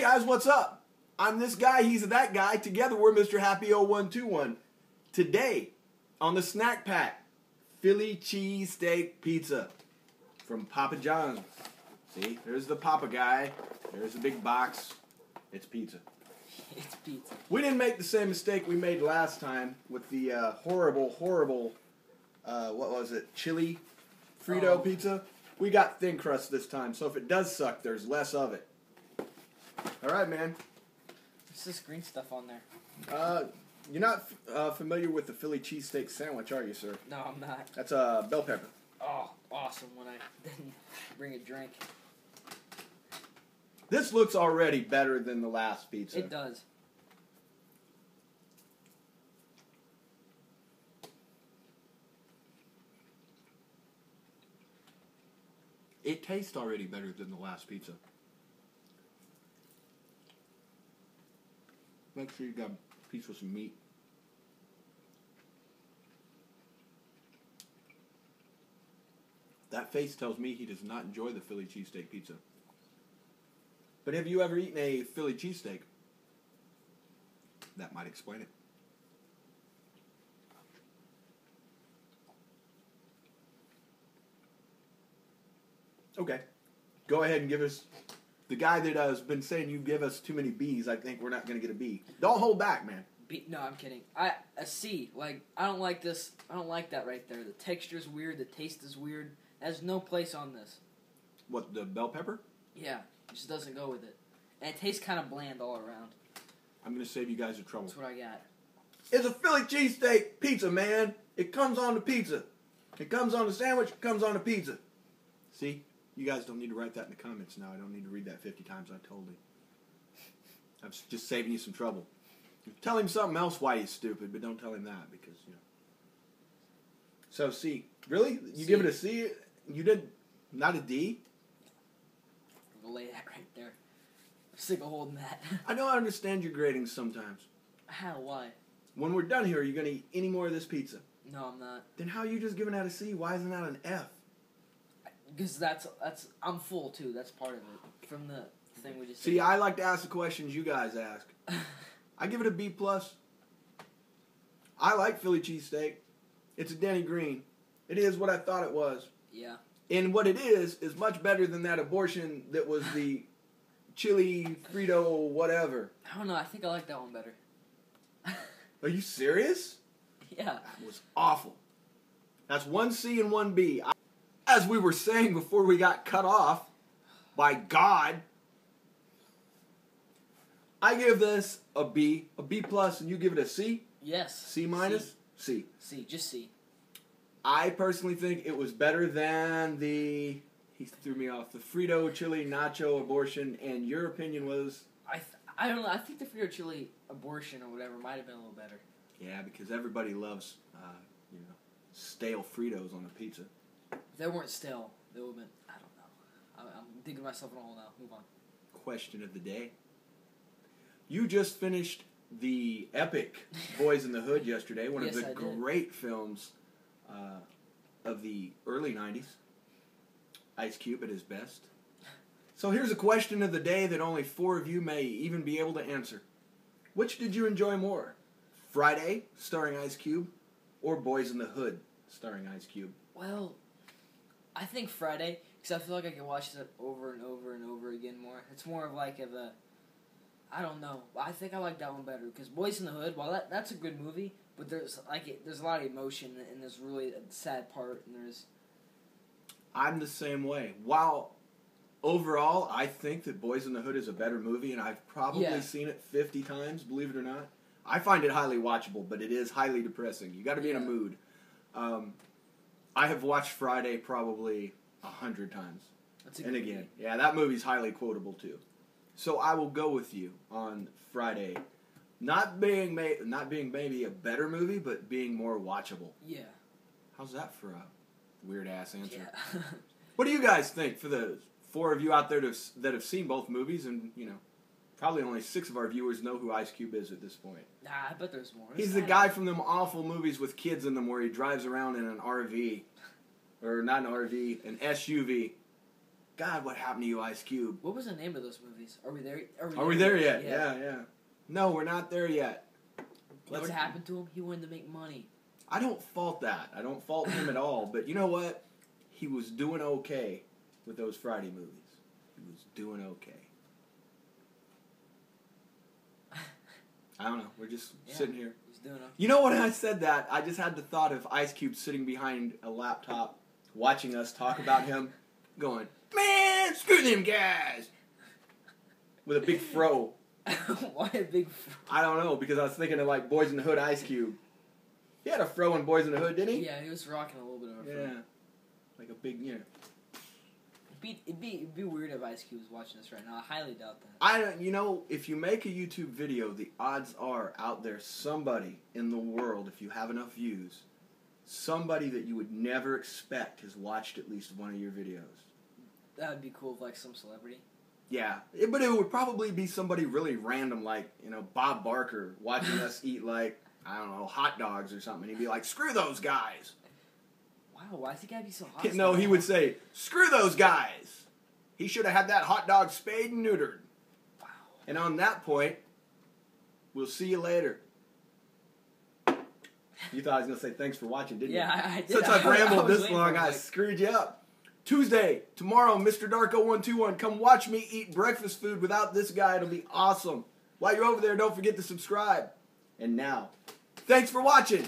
guys, what's up? I'm this guy, he's that guy. Together we're Mr. Happy 0121. Today, on the SnaQPaQ, Philly cheesesteak pizza from Papa John's. See, there's the Papa guy. There's the big box. It's pizza. It's pizza. We didn't make the same mistake we made last time with the horrible, what was it, chili Frito pizza. We got thin crust this time, so if it does suck, there's less of it. All right, man. What's this green stuff on there? You're not familiar with the Philly cheesesteak sandwich, are you, sir? No, I'm not. That's bell pepper. Oh, awesome when I didn't bring a drink. This looks already better than the last pizza. It does. It tastes already better than the last pizza. Make sure you got a piece with some meat. That face tells me he does not enjoy the Philly cheesesteak pizza. But have you ever eaten a Philly cheesesteak? That might explain it. Okay. Go ahead and give us... The guy that has been saying you give us too many B's, I think we're not going to get a B. Don't hold back, man. B? No, I'm kidding. A C. Like, I don't like this. I don't like that right there. The texture's weird. The taste is weird. There's no place on this. What, the bell pepper? Yeah. It just doesn't go with it. And it tastes kind of bland all around. I'm going to save you guys the trouble. That's what I got. It's a Philly cheesesteak pizza, man. It comes on the pizza. It comes on the sandwich. It comes on the pizza. See? You guys don't need to write that in the comments now. I don't need to read that 50 times. I told you. I'm just saving you some trouble. Tell him something else why he's stupid, but don't tell him that because, you know. So, C. Really? You give it a C? You did not a D? I'm going to lay that right there. I'm sick of holding that. I don't understand your grading sometimes. How? Why? When we're done here, are you going to eat any more of this pizza? No, I'm not. Then how are you just giving out a C? Why isn't that an F? Because that's I'm full too. That's part of it from the thing we just. See, I like to ask the questions you guys ask. I give it a B plus. I like Philly cheesesteak. It's a Denny Green. It is what I thought it was. Yeah. And what it is much better than that abortion that was the chili Frito whatever. I don't know. I think I like that one better. Are you serious? Yeah. That was awful. That's one C and one B. As we were saying before we got cut off by God, I give this a B plus, and you give it a C? Yes. C minus? C. C, just C. I personally think it was better than he threw me off, the Frito chili nacho abortion, and your opinion was? I don't know, I think the Frito chili abortion or whatever might have been a little better. Yeah, because everybody loves, stale Fritos on a pizza. If they weren't stale, they would have been, I don't know. I'm digging myself in a hole now. Move on. Question of the day. You just finished the epic Boys in the Hood yesterday, one of the great films of the early 90s. Ice Cube at his best. So here's a question of the day that only 4 of you may even be able to answer. Which did you enjoy more? Friday, starring Ice Cube, or Boys in the Hood, starring Ice Cube? Well, I think Friday, because I feel like I can watch it over and over and over again more. It's more of like I don't know. I think I like that one better, because Boys in the Hood, while that's a good movie, but there's a lot of emotion, and there's really a sad part, and there's... I'm the same way. While overall, I think that Boys in the Hood is a better movie, and I've probably seen it 50 times, believe it or not. I find it highly watchable, but it is highly depressing. You got to be in a mood. I have watched Friday probably 100 times. And again, that movie's highly quotable too. So I will go with you on Friday. Not being maybe a better movie, but being more watchable. Yeah. How's that for a weird ass answer? Yeah. What do you guys think? For the 4 of you out there that have seen both movies, and probably only 6 of our viewers know who Ice Cube is at this point. Nah, I bet there's more. He's the guy from them awful movies with kids in them where he drives around in an RV. Or not an RV, an SUV. God, what happened to you, Ice Cube? What was the name of those movies? Are we there? Are we there yet? Yeah. No, we're not there yet. You know what happened to him? He wanted to make money. I don't fault that. I don't fault him at all. But you know what? He was doing okay with those Friday movies. He was doing okay. I don't know. We're just sitting here. He's doing okay. You know, when I said that, I just had the thought of Ice Cube sitting behind a laptop, watching us talk about him, going, "Man, screw them guys," with a big fro. Why a big fro? I don't know, because I was thinking of like Boys in the Hood Ice Cube. He had a fro in Boys in the Hood, didn't he? Yeah, he was rocking a little bit of a fro. Yeah. Like a big, It'd be weird if Ice Cube was watching this right now. I highly doubt that. If you make a YouTube video, the odds are out there somebody in the world, if you have enough views, somebody that you would never expect has watched at least one of your videos. That would be cool if, like, some celebrity. Yeah, but it would probably be somebody really random, like, Bob Barker watching us eat, like, I don't know, hot dogs or something. He'd be like, "Screw those guys." Wow, why does he gotta be so hostile? No, he would say, "Screw those guys. He should have had that hot dog spayed and neutered." Wow. And on that point, we'll see you later. You thought I was going to say thanks for watching, didn't you? Yeah, I did. Since I've rambled this long, I like... screwed you up. Tuesday, tomorrow, Mr. Darko121. Come watch me eat breakfast food without this guy. It'll be awesome. While you're over there, don't forget to subscribe. And now, thanks for watching.